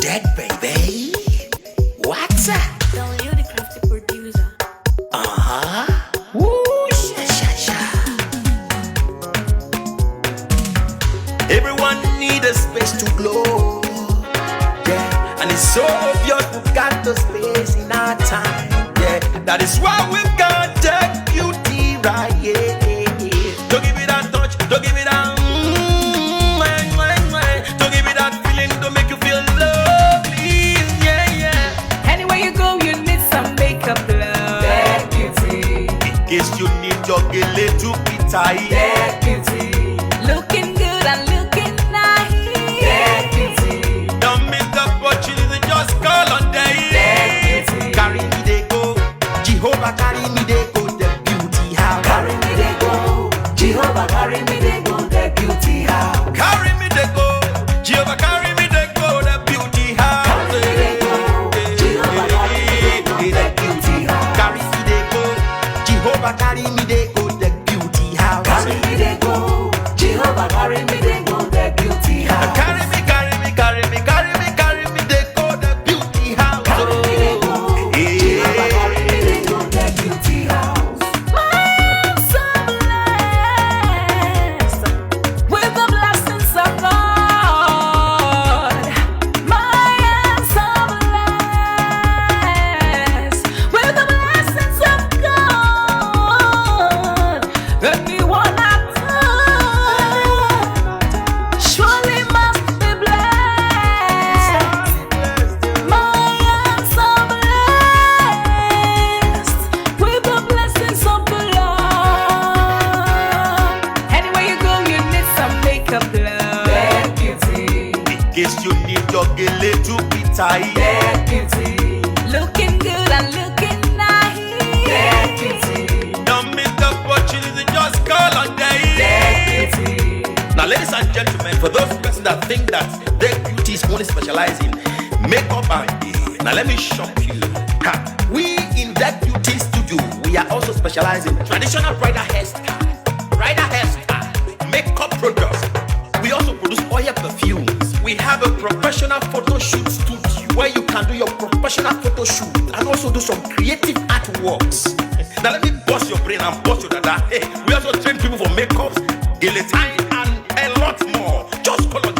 dead, baby. What's up? Don't you the crafty producer? Woo, sha. Everyone need a space to glow. Yeah, and it's so obvious we've got the space in our time. Yeah, that is why we've got the beauty right. Yeah. Don't give it that touch, don't give it that. Don't give it that feeling, don't make you feel lovely. Yeah. Anywhere you go, you need some makeup, love. That beauty. In case you need your gele to be tight. That beauty. Looking good and looking nice. That beauty. Don't miss the opportunity, just call on day. That beauty. Carry me they go, Jehovah carry me they go, the beauty house. Carry me they go, Jehovah carry me they go, the beauty house. Carry me they go, Jehovah carry me they go, the beauty house. Carry me they go, Jehovah carry me they go, the beauty house. Carry me they go, Jehovah carry me they go, the beauty house. Carry me they go, Jehovah carry me they go, the beauty house. Carry me they go, the beauty house. Carry me they go, Jehovah carry me they go, the beauty house. I'm so blessed with the blessings of God. I am so blessed with the blessings of God. Anyone I touch surely must be blessed. I am so blessed with the blessings of the Lord. Anywhere you go, you need some makeup, love. That beauty. In case you need your gele to be tight. That beauty. Looking good and looking nice. That beauty. Don't miss the opportunity, just call on day. That beauty. Now, ladies and gentlemen, for those persons that think that their beauty is only specialized in makeup and hair, now let me shock you. We in that beauty studio, we are also specialized in traditional bridal hairstyle, makeup products. We also produce oil perfumes. We have a professional photo shoot studio where you can do your professional photo shoot and also do some creative artworks. Now let me bust your brain and bust your dada. Hey, we also train people for makeups, guillotine, and a lot more. Just call on